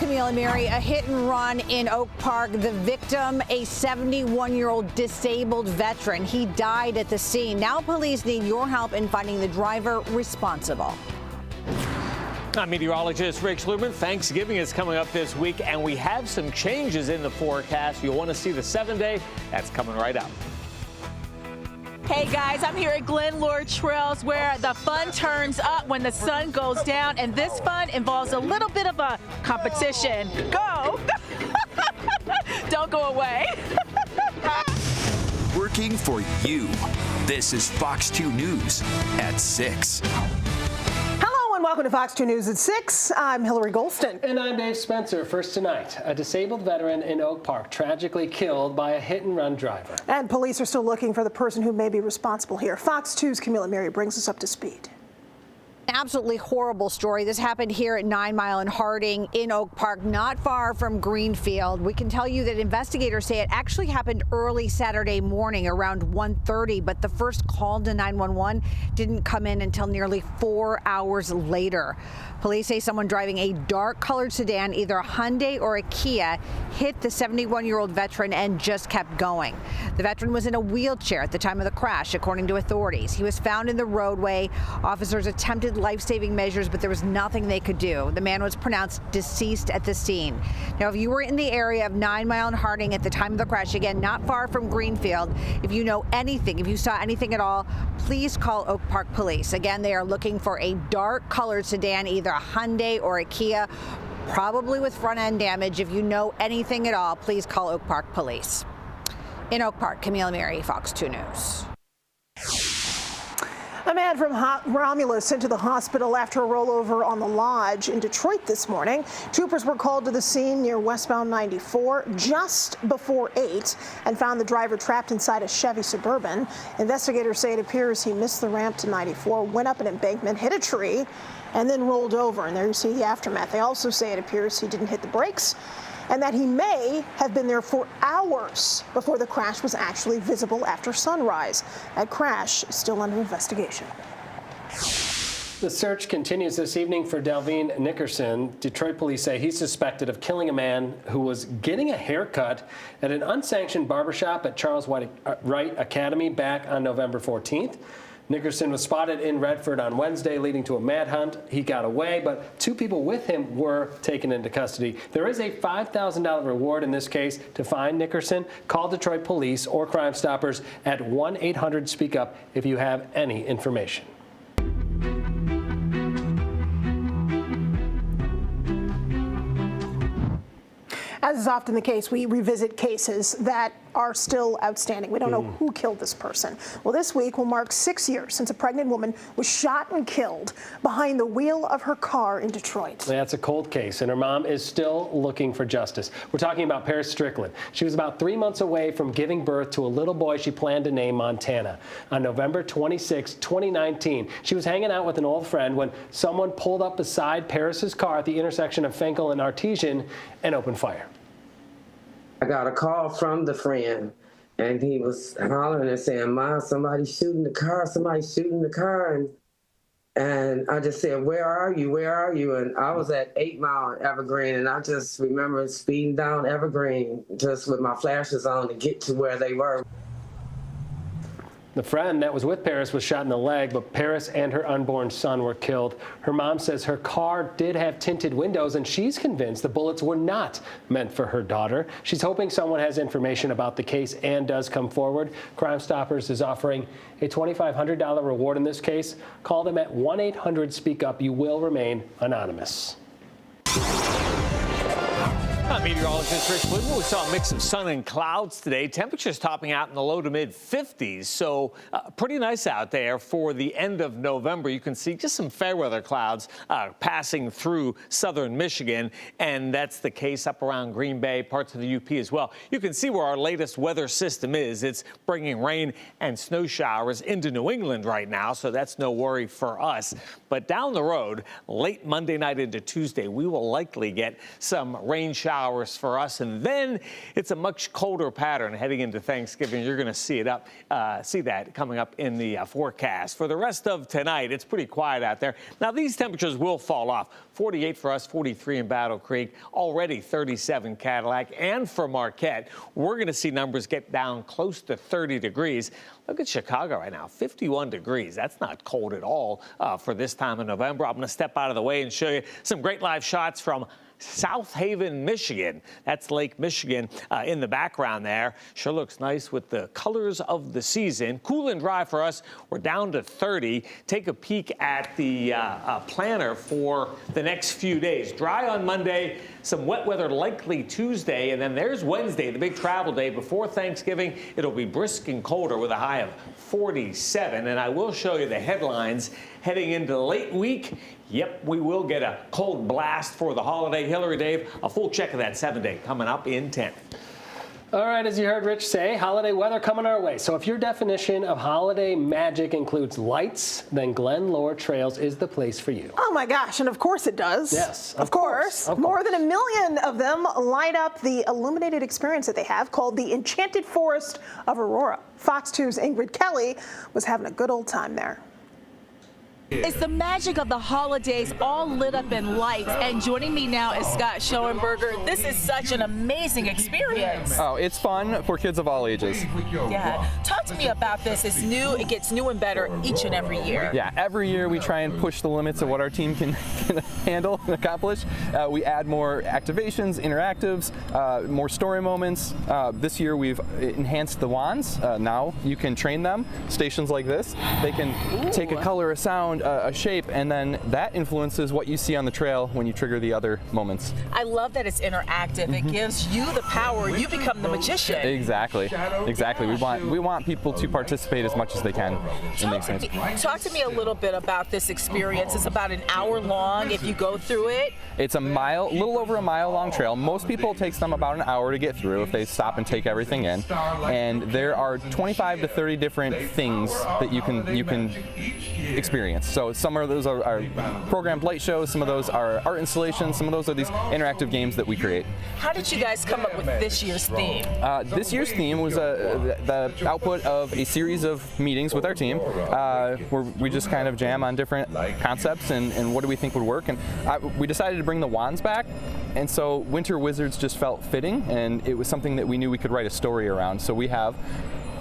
Camille and Mary, a hit and run in Oak Park. The victim, a 71-year-old disabled veteran. He died at the scene. Now police need your help in finding the driver responsible. I'm meteorologist Rick Schluman. Thanksgiving is coming up this week, and we have some changes in the forecast. You'll want to see the 7-day. That's coming right up. Hey guys, I'm here at Glenlore Trails where the fun turns up when the sun goes down, and this fun involves a little bit of a competition. Go! Don't go away. Working for you. This is Fox 2 News at 6. Welcome to Fox 2 News at 6. I'm Hilary Golston. And I'm Dave Spencer. First tonight, a disabled veteran in Oak Park tragically killed by a hit-and-run driver. And police are still looking for the person who may be responsible here. Fox 2's Camille and Mary brings us up to speed. Absolutely horrible story. This happened here at 9 Mile and Harding in Oak Park, not far from Greenfield. We can tell you that investigators say it actually happened early Saturday morning around 1:30, but the first call to 911 didn't come in until nearly 4 hours later. Police say someone driving a dark-colored sedan, either a Hyundai or a Kia, hit the 71-year-old veteran and just kept going. The veteran was in a wheelchair at the time of the crash, according to authorities. He was found in the roadway. Officers attempted life-saving measures, but there was nothing they could do. The man was pronounced deceased at the scene. Now, if you were in the area of 9 Mile and Harding at the time of the crash, again, not far from Greenfield, if you know anything, if you saw anything at all, please call Oak Park Police. Again, they are looking for a dark-colored sedan, either a Hyundai or a Kia, probably with front-end damage. If you know anything at all, please call Oak Park Police. In Oak Park, Camille and Mary, Fox 2 News. A man from Romulus sent to the hospital after a rollover on the lodge in Detroit this morning. Troopers were called to the scene near westbound 94 just before 8 and found the driver trapped inside a Chevy Suburban. Investigators say it appears he missed the ramp to 94, went up an embankment, hit a tree, and then rolled over. And there you see the aftermath. They also say it appears he didn't hit the brakes and that he may have been there for hours before the crash was actually visible after sunrise. That crash is still under investigation. The search continues this evening for Delvine Nickerson. Detroit police say he's suspected of killing a man who was getting a haircut at an unsanctioned barbershop at Charles Wright Academy back on November 14th. Nickerson was spotted in Redford on Wednesday, leading to a manhunt. He got away, but 2 people with him were taken into custody. There is a $5,000 reward in this case to find Nickerson. Call Detroit police or Crime Stoppers at 1-800-SPEAK-UP if you have any information. As is often the case, we revisit cases that are still outstanding. We don't know who killed this person. Well, this week will mark 6 years since a pregnant woman was shot and killed behind the wheel of her car in Detroit. That's a cold case, and her mom is still looking for justice. We're talking about Paris Strickland. She was about 3 months away from giving birth to a little boy she planned to name Montana. On November 26, 2019, she was hanging out with an old friend when someone pulled up beside Paris's car at the intersection of Fenkell and Artesian and opened fire. I got a call from the friend, and he was hollering and saying, "Mom, somebody's shooting the car, somebody's shooting the car." And I just said, "Where are you? Where are you?" And I was at 8 Mile in Evergreen, and I just remember speeding down Evergreen just with my flashes on to get to where they were. The friend that was with Paris was shot in the leg, but Paris and her unborn son were killed. Her mom says her car did have tinted windows, and she's convinced the bullets were not meant for her daughter. She's hoping someone has information about the case and does come forward. Crime Stoppers is offering a $2,500 reward in this case. Call them at 1-800-SPEAK-UP. You will remain anonymous. I'm meteorologist Rick Schluman. We saw a mix of sun and clouds today. Temperatures topping out in the low to mid 50s. So pretty nice out there for the end of November. You can see just some fair weather clouds passing through southern Michigan. And that's the case up around Green Bay, parts of the UP as well. You can see where our latest weather system is. It's bringing rain and snow showers into New England right now. So that's no worry for us. But down the road, late Monday night into Tuesday, we will likely get some rain showers showers for us, and then it's a much colder pattern heading into Thanksgiving. You're going to see that coming up in the forecast. For the rest of tonight, it's pretty quiet out there. Now, these temperatures will fall off. 48 for us, 43 in Battle Creek, already 37 Cadillac, and for Marquette, we're going to see numbers get down close to 30 degrees. Look at Chicago right now, 51 degrees. That's not cold at all for this time of November. I'm going to step out of the way and show you some great live shots from South Haven, Michigan. That's Lake Michigan in the background there. Sure looks nice with the colors of the season. Cool and dry for us. We're down to 30. Take a peek at the planner for the next few days. Dry on Monday, some wet weather likely Tuesday, and then there's Wednesday, the big travel day before Thanksgiving. It'll be brisk and colder with a high of 47. And I will show you the headlines heading into late week. Yep, we will get a cold blast for the holiday. Hilary, Dave, a full check of that 7-day coming up in 10. All right, as you heard Rich say, holiday weather coming our way. So if your definition of holiday magic includes lights, then Glenlore Trails is the place for you. Oh my gosh, and of course it does. Yes, of course. More than 1 million of them light up the illuminated experience that they have called the Enchanted Forest of Aurora. Fox 2's Ingrid Kelly was having a good old time there. It's the magic of the holidays all lit up in lights. And joining me now is Scott Schoenberger. This is such an amazing experience. Oh, it's fun for kids of all ages. Yeah. Talk to me about this. It's new. It gets new and better each and every year. Yeah, every year we try and push the limits of what our team can handle and accomplish. We add more activations, interactives, more story moments. This year we've enhanced the wands. Now you can train them. Stations like this, they can take a color, a sound, a shape, and then that influences what you see on the trail when you trigger the other moments. I love that it's interactive. It gives you the power. You become the magician. Exactly. We want people to participate as much as they can in these things. Talk to me a little bit about this experience. It's about an hour long if you go through it. It's a little over a mile long trail. Most people it takes them about an hour to get through if they stop and take everything in. And there are 25 to 30 different things that you can experience. So some of those are programmed light shows, some of those are art installations, some of those are these interactive games that we create. How did you guys come up with this year's theme? This year's theme was the output of a series of meetings with our team where we just kind of jam on different concepts and what do we think would work. And we decided to bring the wands back. And so Winter Wizards just felt fitting, and it was something that we knew we could write a story around. So we have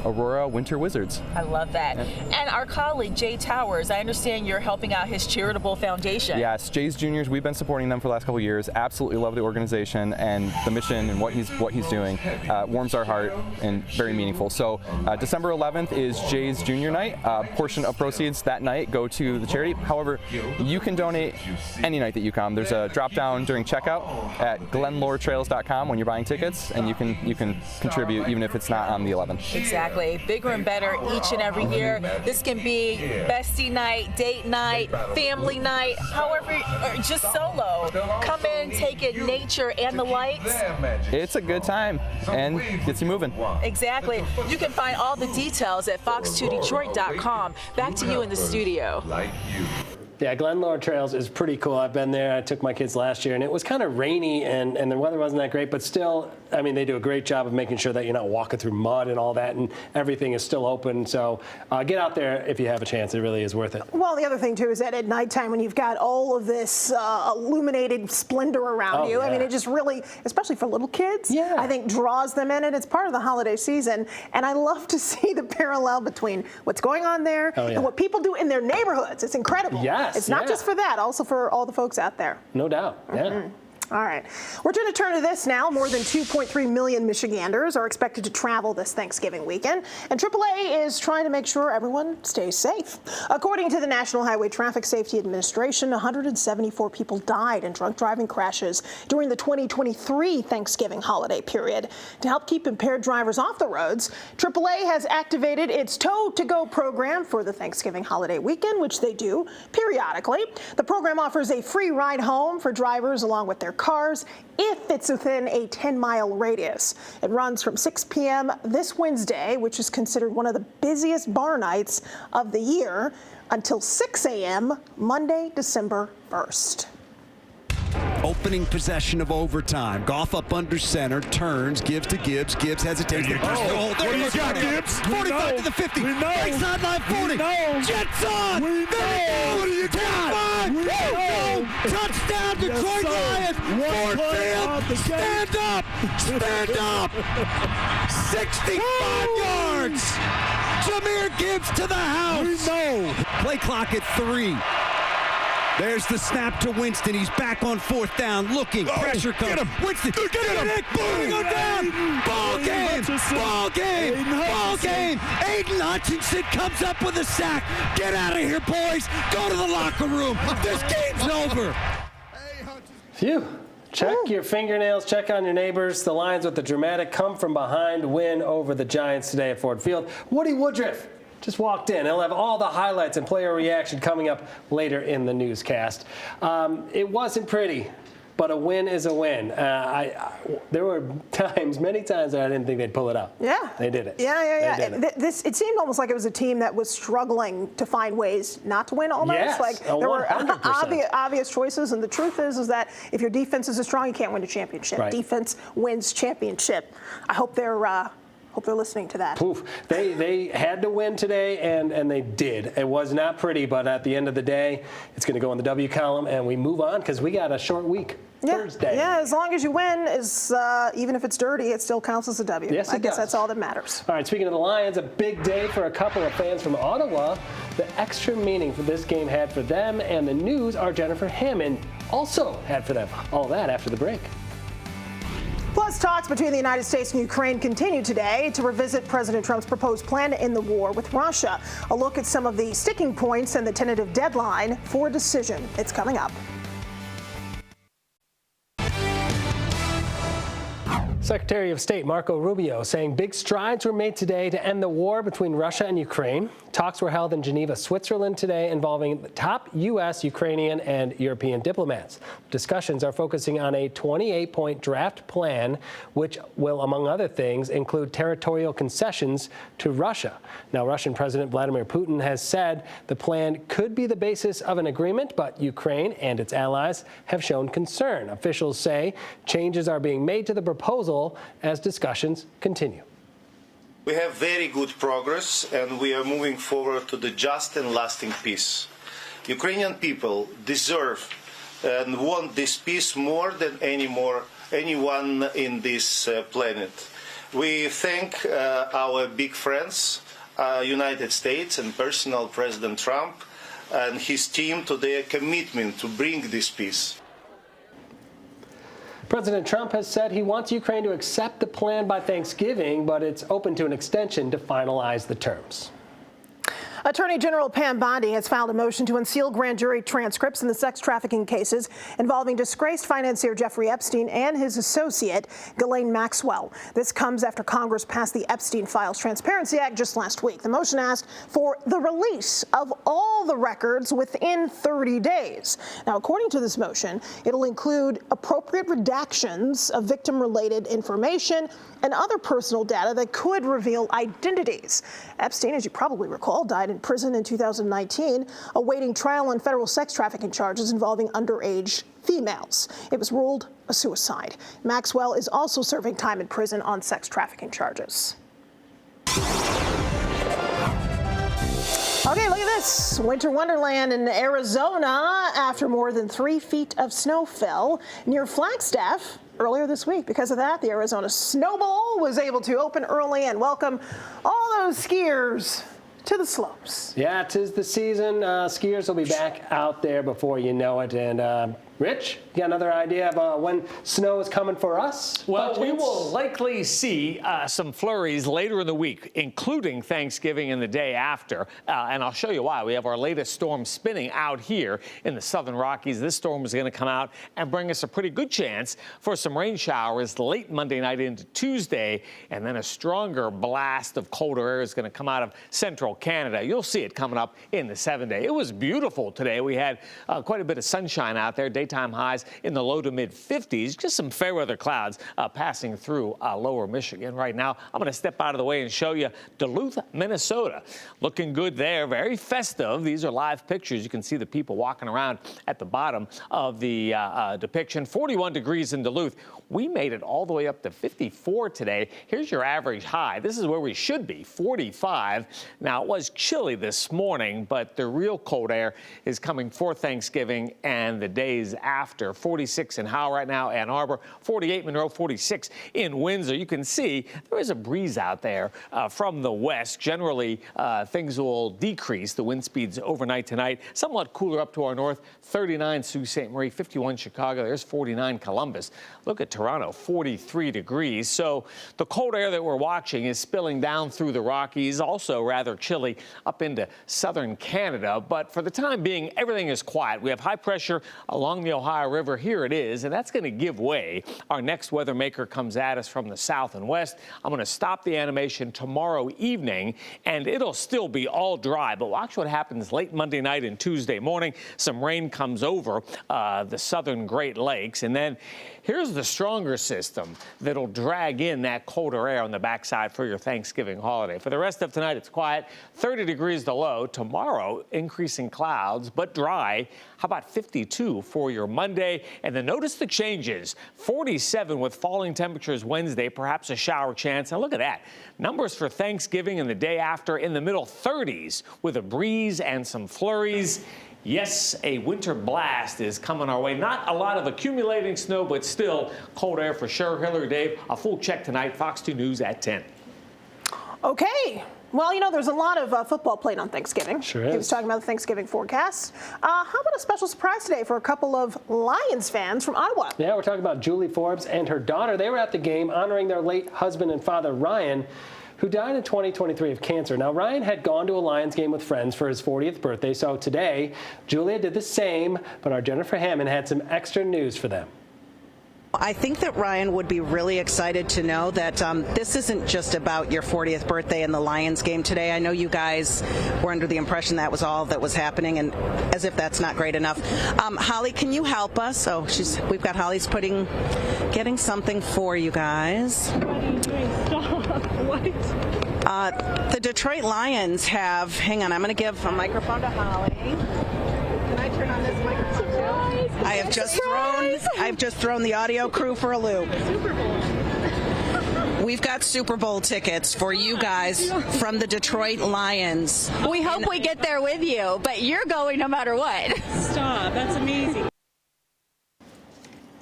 Aurora Winter Wizards. I love that. And our colleague, Jay Towers, I understand you're helping out his charitable foundation. Yes, Jay's Juniors, we've been supporting them for the last couple of years. Absolutely love the organization and the mission and what he's doing. Warms our heart and very meaningful. So December 11th is Jay's Junior Night. A portion of proceeds that night go to the charity. However, you can donate any night that you come. There's a drop down during checkout at glenloretrails.com when you're buying tickets, and you can contribute even if it's not on the 11th. Exactly. Bigger and better each and every year. This can be bestie night, date night, family night, however, or just solo. Come in, take in nature and the lights. It's a good time and gets you moving. Exactly. You can find all the details at fox2detroit.com. Back to you in the studio. Yeah, Glenlore Trails is pretty cool. I've been there. I took my kids last year, and it was kind of rainy, and the weather wasn't that great, but still, I mean, they do a great job of making sure that you're not walking through mud and all that, and everything is still open. So get out there if you have a chance. It really is worth it. Well, the other thing, too, is that at nighttime, when you've got all of this illuminated splendor around you, I mean, it just really, especially for little kids, I think draws them in, and it's part of the holiday season. And I love to see the parallel between what's going on there and what people do in their neighborhoods. It's incredible. Yes. It's not just for that, also for all the folks out there. No doubt. Yeah. All right. We're going to turn to this now. More than 2.3 million Michiganders are expected to travel this Thanksgiving weekend, and AAA is trying to make sure everyone stays safe. According to the National Highway Traffic Safety Administration, 174 people died in drunk driving crashes during the 2023 Thanksgiving holiday period. To help keep impaired drivers off the roads, AAA has activated its Tow-to-Go program for the Thanksgiving holiday weekend, which they do periodically. The program offers a free ride home for drivers along with their cars if it's within a 10-mile radius. It runs from 6 p.m. this Wednesday, which is considered one of the busiest bar nights of the year, until 6 a.m. Monday, December 1st. Opening possession of overtime. Goff up under center, turns, gives to Gibbs. Gibbs hesitates. What do you got, Gibbs? 45 to the 50. Right sideline 40. Jets on. What do you got? Touchdown, Detroit Lions. Ford Field. Stand up. Stand up. 65 yards. Jahmyr Gibbs to the house. Play clock at 3. There's the snap to Winston. He's back on 4th down. Looking. Pressure comes. Winston. Get him. Boom. Go down. Ball game. Ball game. Ball game. Aiden Hutchinson comes up with a sack. Get out of here, boys. Go to the locker room. This game's over. Phew. Check your fingernails, check on your neighbors. The Lions with the dramatic come-from-behind win over the Giants today at Ford Field. Woody Woodruff just walked in. He'll have all the highlights and player reaction coming up later in the newscast. It wasn't pretty, but a win is a win. There were many times that I didn't think they'd pull it up. Yeah. They did it. Yeah. They did it. It seemed almost like it was a team that was struggling to find ways not to win almost. Yes, like there were 100%. obvious choices, and the truth is that if your defense isn't strong, you can't win a championship. Right. Defense wins championship. I hope they're listening to that. Poof. They had to win today, and they did. It was not pretty, but at the end of the day, it's going to go in the W column, and we move on because we got a short week. Thursday. Yeah, as long as you win, even if it's dirty, it still counts as a W. Yes, I guess that's all that matters. All right, speaking of the Lions, a big day for a couple of fans from Ottawa. The extra meaning for this game had for them, and the news our Jennifer Hammond also had for them. All that after the break. Plus, talks between the United States and Ukraine continue today to revisit President Trump's proposed plan to end the war with Russia. A look at some of the sticking points and the tentative deadline for a decision. It's coming up. Secretary of State Marco Rubio saying big strides were made today to end the war between Russia and Ukraine. Talks were held in Geneva, Switzerland today involving the top U.S., Ukrainian, and European diplomats. Discussions are focusing on a 28-point draft plan, which will, among other things, include territorial concessions to Russia. Now, Russian President Vladimir Putin has said the plan could be the basis of an agreement, but Ukraine and its allies have shown concern. Officials say changes are being made to the proposal as discussions continue. We have very good progress, and we are moving forward to the just and lasting peace. Ukrainian people deserve and want this peace more than anyone in this planet. We thank our big friends, United States, and personal President Trump and his team to their commitment to bring this peace. President Trump has said he wants Ukraine to accept the plan by Thanksgiving, but it's open to an extension to finalize the terms. Attorney General Pam Bondi has filed a motion to unseal grand jury transcripts in the sex trafficking cases involving disgraced financier Jeffrey Epstein and his associate, Ghislaine Maxwell. This comes after Congress passed the Epstein Files Transparency Act just last week. The motion asked for the release of all the records within 30 days. Now, according to this motion, it'll include appropriate redactions of victim-related information and other personal data that could reveal identities. Epstein, as you probably recall, died in prison in 2019, awaiting trial on federal sex trafficking charges involving underage females. It was ruled a suicide. Maxwell is also serving time in prison on sex trafficking charges. Okay, look at this. Winter wonderland in Arizona after more than 3 feet of snow fell near Flagstaff earlier this week. Because of that, the Arizona Snow Bowl was able to open early and welcome all those skiers to the slopes. Yeah, 'tis the season. Skiers will be back out there before you know it. And Rich, you got another idea of when snow is coming for us? Well, we will likely see some flurries later in the week, including Thanksgiving and the day after. And I'll show you why. We have our latest storm spinning out here in the southern Rockies. This storm is going to come out and bring us a pretty good chance for some rain showers late Monday night into Tuesday. And then a stronger blast of colder air is going to come out of central Canada. You'll see it coming up in the 7-day. It was beautiful today. We had quite a bit of sunshine out there. Daytime daytime highs in the low to mid 50s. Just some fair weather clouds passing through lower Michigan right now. I'm going to step out of the way and show you Duluth, Minnesota. Looking good there. Very festive. These are live pictures. You can see the people walking around at the bottom of the depiction. 41 degrees in Duluth. We made it all the way up to 54 today. Here's your average high. This is where we should be, 45. Now, it was chilly this morning, but the real cold air is coming for Thanksgiving and the days after. 46 in Howe right now, Ann Arbor, 48 Monroe, 46 in Windsor. You can see there is a breeze out there from the west. Generally, things will decrease. The wind speeds overnight tonight. Somewhat cooler up to our north, 39 Sault Ste. Marie, 51 Chicago. There's 49 Columbus. Look at Toronto, 43 degrees. So the cold air that we're watching is spilling down through the Rockies, also rather chilly up into southern Canada. But for the time being, everything is quiet. We have high pressure along the Ohio River. Here it is, and that's going to give way. Our next weather maker comes at us from the south and west. I'm going to stop the animation tomorrow evening, and it'll still be all dry. But watch what happens late Monday night and Tuesday morning. Some rain comes over the southern Great Lakes, and then here's the stronger system that'll drag in that colder air on the backside for your Thanksgiving holiday. For the rest of tonight, it's quiet, 30 degrees the low. Tomorrow, increasing clouds, but dry. How about 52 for your Monday? And then notice the changes. 47 with falling temperatures Wednesday, perhaps a shower chance. And look at that. Numbers for Thanksgiving and the day after in the middle 30s with a breeze and some flurries. Yes, a winter blast is coming our way. Not a lot of accumulating snow, but still cold air for sure. Hilary, Dave, a full check tonight. Fox 2 News at 10. Okay. Well, you know, there's a lot of football played on Thanksgiving. Sure is. He was talking about the Thanksgiving forecast. How about a special surprise today for a couple of Lions fans from Ottawa? Yeah, we're talking about Julie Forbes and her daughter. They were at the game honoring their late husband and father, Ryan, who died in 2023 of cancer. Now, Ryan had gone to a Lions game with friends for his 40th birthday, so today, Julia did the same, but our Jennifer Hammond had some extra news for them. I think that Ryan would be really excited to know that this isn't just about your 40th birthday and the Lions game today. I know you guys were under the impression that was all that was happening, and as if that's not great enough. Holly, can you help us? Oh, we've got Holly's getting something for you guys. What are you doing? Stop. What? The Detroit Lions have, hang on, I'm going to give a microphone to Holly. Can I turn on this microphone too? I've just thrown the audio crew for a loop. Super Bowl. We've got Super Bowl tickets for you guys from the Detroit Lions. We hope we get there with you, but you're going no matter what. Stop. That's amazing.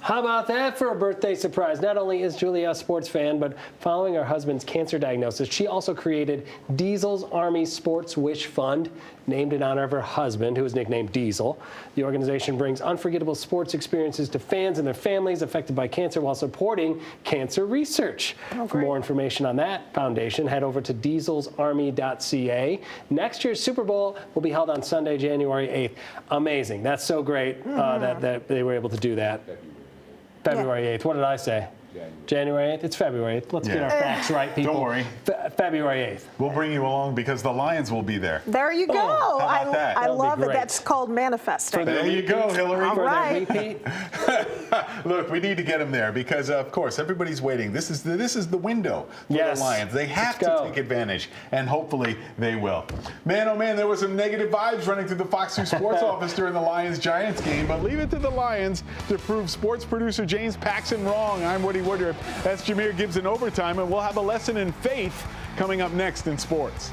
How about that for a birthday surprise? Not only is Julia a sports fan, but following her husband's cancer diagnosis, she also created Diesel's Army Sports Wish Fund, named in honor of her husband, who is nicknamed Diesel. The organization brings unforgettable sports experiences to fans and their families affected by cancer while supporting cancer research. For more information on that foundation, head over to dieselsarmy.ca. Next year's Super Bowl will be held on Sunday, January 8th. Amazing. That's so great that they were able to do that. February 8th. What did I say? January 8th? It's February 8th. Let's get our facts right, people. Don't worry. February 8th. We'll bring you along because the Lions will be there. There you go. How about that? I love it. That's called manifesting. There you go, Hilary. All right. Look, we need to get them there because, of course, everybody's waiting. This is the window for the Lions. They have to take advantage, and hopefully they will. Man, oh man, there was some negative vibes running through the Fox 2 Sports office during the Lions-Giants game, but leave it to the Lions to prove sports producer James Paxson wrong. I'm Woody Woodruff. That's Jameer Gibbs in overtime, and we'll have a lesson in faith coming up next in sports.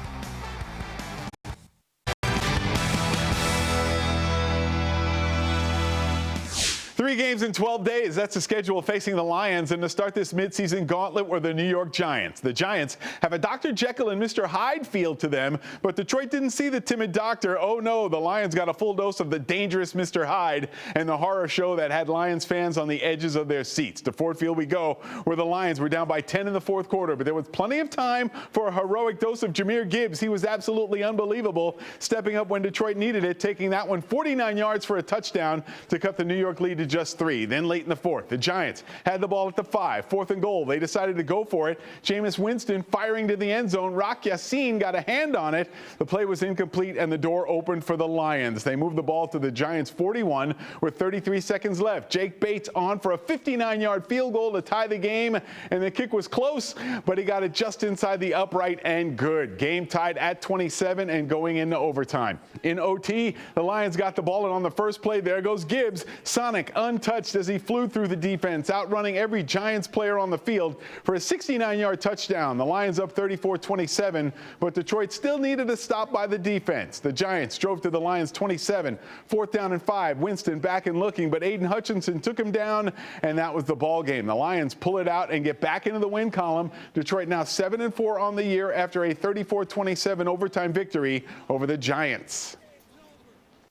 3 games in 12 days. That's the schedule facing the Lions. And to start this midseason gauntlet were the New York Giants. The Giants have a Dr. Jekyll and Mr. Hyde feel to them, but Detroit didn't see the timid doctor. Oh no, the Lions got a full dose of the dangerous Mr. Hyde and the horror show that had Lions fans on the edges of their seats. To Ford Field we go, where the Lions were down by 10 in the fourth quarter, but there was plenty of time for a heroic dose of Jameer Gibbs. He was absolutely unbelievable, stepping up when Detroit needed it, taking that one 49 yards for a touchdown to cut the New York lead to just just 3. Then late in the 4th, the Giants had the ball at the 5, 4th and goal. They decided to go for it. Jameis Winston firing to the end zone. Rock Yassin got a hand on it. The play was incomplete, and the door opened for the Lions. They moved the ball to the Giants' 41 with 33 seconds left. Jake Bates on for a 59-yard field goal to tie the game, and the kick was close, but he got it just inside the upright and good. Game tied at 27 and going into overtime. In OT, the Lions got the ball, and on the first play, there goes Gibbs. Sonic untouched as he flew through the defense, outrunning every Giants player on the field for a 69-yard touchdown. The Lions up 34-27, but Detroit still needed a stop by the defense. The Giants drove to the Lions' 27, 4th down and 5. Winston back and looking, but Aiden Hutchinson took him down, and that was the ball game. The Lions pull it out and get back into the win column. Detroit now 7-4 on the year after a 34-27 overtime victory over the Giants.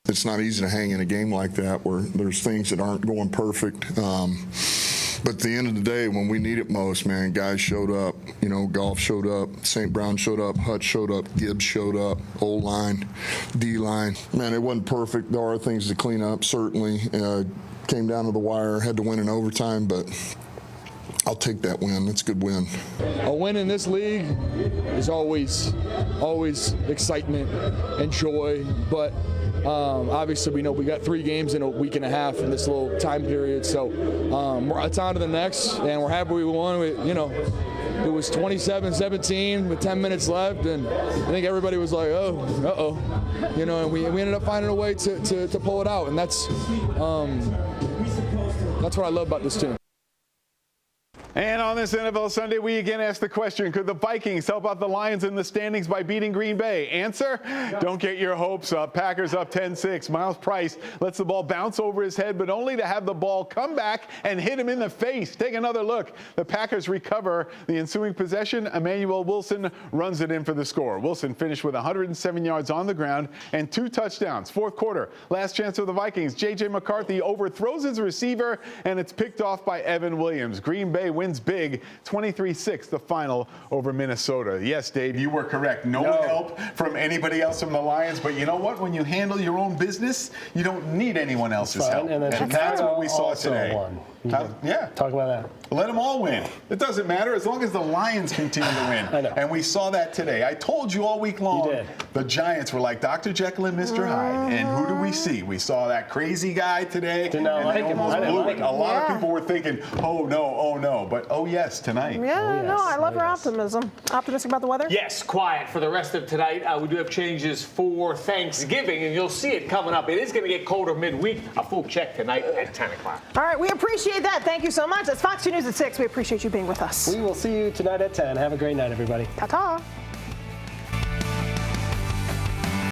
It's not easy to hang in a game like that where there's things that aren't going perfect. But at the end of the day, when we need it most, man, guys showed up. You know, Goff showed up, St. Brown showed up, Hutch showed up, Gibbs showed up, O-line, D-line. Man, it wasn't perfect. There are things to clean up, certainly. Came down to the wire, had to win in overtime, but I'll take that win. That's a good win. A win in this league is always excitement and joy, but obviously we know we got 3 games in a week and a half in this little time period, so it's on to the next, and we're happy we won. It was 27-17 with 10 minutes left, and I think everybody was like, oh, uh-oh. And we ended up finding a way to pull it out, and that's what I love about this team. And on this NFL Sunday, we again ask the question, could the Vikings help out the Lions in the standings by beating Green Bay? Answer, don't get your hopes up. Packers up 10-6. Miles Price lets the ball bounce over his head, but only to have the ball come back and hit him in the face. Take another look. The Packers recover the ensuing possession. Emmanuel Wilson runs it in for the score. Wilson finished with 107 yards on the ground and 2 touchdowns. 4th quarter, last chance for the Vikings. J.J. McCarthy overthrows his receiver, and it's picked off by Evan Williams. Green Bay wins big, 23-6, the final over Minnesota. Yes, Dave, you were correct. No help from anybody else from the Lions, but you know what? When you handle your own business, you don't need anyone else's help. And that's what we saw today. Yeah. Talk about that. Let them all win. It doesn't matter as long as the Lions continue to win. I know. And we saw that today. I told you all week long. You did. The Giants were like Dr. Jekyll and Mr. Hyde. And who do we see? We saw that crazy guy today. Did not like him. I didn't like him. A lot of people were thinking, oh no. But oh yes, tonight. Yeah, no, I love your optimism. Optimistic about the weather? Yes, quiet for the rest of tonight. We do have changes for Thanksgiving, and you'll see it coming up. It is going to get colder midweek. A full check tonight at 10 o'clock. All right, we appreciate that. Thank you so much. That's Fox 2 News at 6. We appreciate you being with us. We will see you tonight at 10. Have a great night, everybody. Ta-ta.